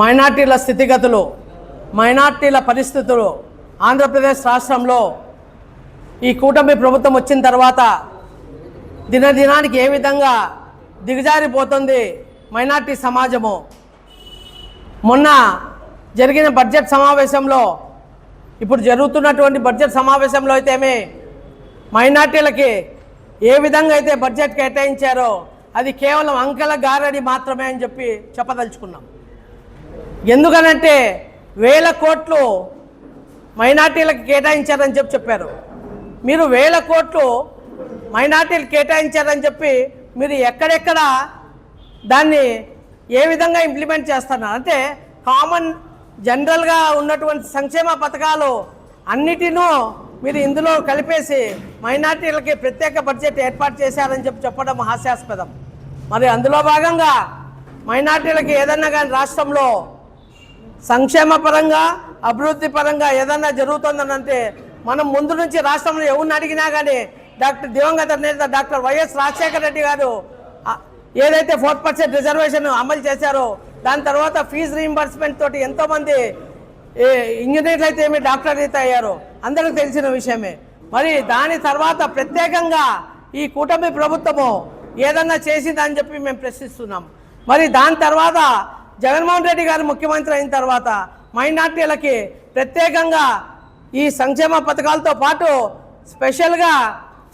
మైనార్టీల స్థితిగతులు, మైనార్టీల పరిస్థితులు ఆంధ్రప్రదేశ్ రాష్ట్రంలో ఈ కూటమి ప్రభుత్వం వచ్చిన తర్వాత దినదినానికి ఏ విధంగా దిగజారిపోతుంది మైనార్టీ సమాజము. మొన్న జరిగిన బడ్జెట్ సమావేశంలో, ఇప్పుడు జరుగుతున్నటువంటి బడ్జెట్ సమావేశంలో అయితేమే మైనార్టీలకి ఏ విధంగా అయితే బడ్జెట్ కేటాయించారో అది కేవలం అంకెల గారడి మాత్రమే అని చెప్పి చెప్పదలుచుకున్నాం. ఎందుకనంటే 1000 కోట్లు మైనార్టీలకు కేటాయించారని చెప్పారు. మీరు 1000 కోట్లు మైనార్టీలు కేటాయించారని చెప్పి మీరు ఎక్కడెక్కడ దాన్ని ఏ విధంగా ఇంప్లిమెంట్ చేస్తున్నారు అంటే, కామన్ జనరల్గా ఉన్నటువంటి సంక్షేమ పథకాలు అన్నిటినూ మీరు ఇందులో కలిపేసి మైనార్టీలకి ప్రత్యేక బడ్జెట్ ఏర్పాటు చేశారని చెప్పడం హాస్యాస్పదం. మరి అందులో భాగంగా మైనార్టీలకి ఏదన్నా కానీ రాష్ట్రంలో సంక్షేమ పరంగా, అభివృద్ధి పరంగా ఏదన్నా జరుగుతుందనంటే మనం ముందు నుంచి రాష్ట్రంలో ఎవరిని అడిగినా కానీ దివంగత నేత డాక్టర్ వైఎస్ రాజశేఖర రెడ్డి గారు ఏదైతే 4% రిజర్వేషన్ అమలు చేశారో, దాని తర్వాత ఫీజు రీయింబర్స్మెంట్ తోటి ఎంతోమంది ఇంజనీర్లు అయితే ఏమి డాక్టర్లు అయితే అయ్యారో అందరికీ తెలిసిన విషయమే. మరి దాని తర్వాత ప్రత్యేకంగా ఈ కూటమి ప్రభుత్వము ఏదన్నా చేసిందని చెప్పి మేము ప్రశ్నిస్తున్నాం. మరి దాని తర్వాత జగన్మోహన్ రెడ్డి గారు ముఖ్యమంత్రి అయిన తర్వాత మైనార్టీలకి ప్రత్యేకంగా ఈ సంక్షేమ పథకాలతో పాటు స్పెషల్గా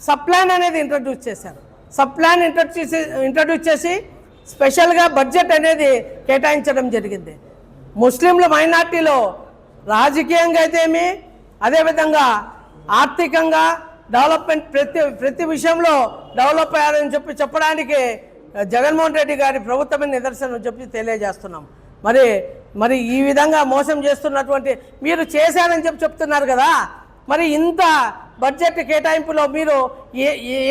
సప్లాన్ అనేది ఇంట్రడ్యూస్ చేశారు. సప్లాన్ ఇంట్రడ్యూస్ చేసి స్పెషల్గా బడ్జెట్ అనేది కేటాయించడం జరిగింది. ముస్లింలు మైనార్టీలో రాజకీయంగా అయితేమి, అదేవిధంగా ఆర్థికంగా డెవలప్మెంట్ ప్రతి విషయంలో డెవలప్ అయ్యారని చెప్పడానికి జగన్మోహన్ రెడ్డి గారి ప్రభుత్వమే నిదర్శనం చెప్పి తెలియజేస్తున్నాం. మరి ఈ విధంగా మోసం చేస్తున్నటువంటి మీరు చేశారని చెప్తున్నారు కదా, మరి ఇంత బడ్జెట్ కేటాయింపులో మీరు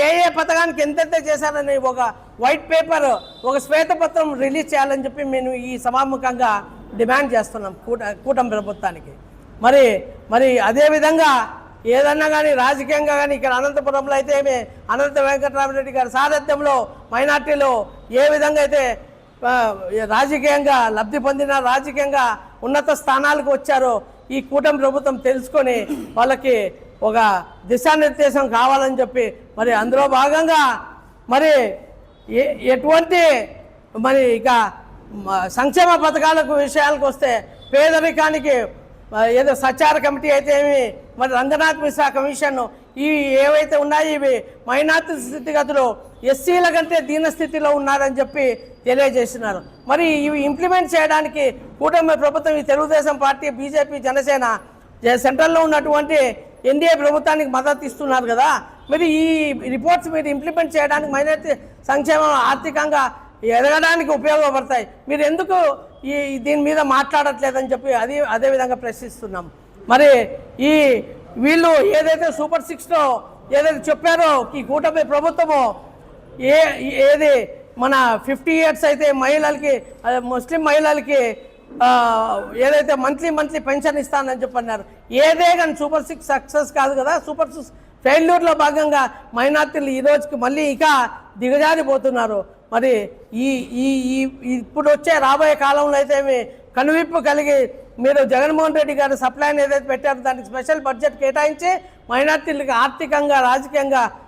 ఏ పథకానికి ఎంతెంత చేశారని ఒక వైట్ పేపర్, ఒక శ్వేతపత్రం రిలీజ్ చేయాలని చెప్పి మేము ఈ సభాముఖంగా డిమాండ్ చేస్తున్నాం కూటమి ప్రభుత్వానికి. మరి అదేవిధంగా ఏదన్నా కానీ రాజకీయంగా కానీ ఇక్కడ అనంతపురంలో అయితే అనంత వెంకటరామరెడ్డి గారి సారథ్యంలో మైనార్టీలు ఏ విధంగా అయితే రాజకీయంగా లబ్ధి పొందిన, రాజకీయంగా ఉన్నత స్థానాలకు వచ్చారో ఈ కూటమి ప్రభుత్వం తెలుసుకొని వాళ్ళకి ఒక దిశానిర్దేశం కావాలని చెప్పి మరి అందులో భాగంగా మరి ఎటువంటి మరి ఇక సంక్షేమ పథకాలకు విషయాలకు వస్తే పేదరికానికి ఏదో సచార కమిటీ అయితే మరి రంగనాథ్ మిశ్రా కమిషన్ ఇవి ఏవైతే ఉన్నాయో ఇవి మైనార్టీ స్థితిగతులు ఎస్సీల కంటే దీనస్థితిలో ఉన్నారని చెప్పి తెలియజేస్తున్నారు. మరి ఇవి ఇంప్లిమెంట్ చేయడానికి కూటమి ప్రభుత్వం ఈ తెలుగుదేశం పార్టీ, బీజేపీ, జనసేన సెంట్రల్లో ఉన్నటువంటి ఎన్డీఏ ప్రభుత్వానికి మద్దతు ఇస్తున్నారు కదా. మరి ఈ రిపోర్ట్స్ మీరు ఇంప్లిమెంట్ చేయడానికి మైనార్టీ సంక్షేమం ఆర్థికంగా ఎదగడానికి ఉపయోగపడతాయి. మీరు ఎందుకు దీని మీద మాట్లాడట్లేదని చెప్పి అదేవిధంగా ప్రశ్నిస్తున్నాం. మరి వీళ్ళు ఏదైతే సూపర్ 6లో ఏదైతే చెప్పారో ఈ కూటమి ప్రభుత్వము ఏది మన 50 ఇయర్స్ అయితే మహిళలకి, ముస్లిం మహిళలకి ఏదైతే మంత్లీ పెన్షన్ ఇస్తానని చెప్పన్నారు. ఏదే కానీ సూపర్ 6 సక్సెస్ కాదు కదా. సూపర్ 6 ఫెయిల్యూర్లో భాగంగా మైనార్టీలు ఈ రోజుకి మళ్ళీ ఇక దిగజారిపోతున్నారు. మరి ఇప్పుడు వచ్చే రాబోయే కాలంలో అయితే కనువిప్పు కలిగి మీరు జగన్మోహన్ రెడ్డి గారు సప్లైని ఏదైతే పెట్టారో దానికి స్పెషల్ బడ్జెట్ కేటాయించి మైనార్టీలకు ఆర్థికంగా, రాజకీయంగా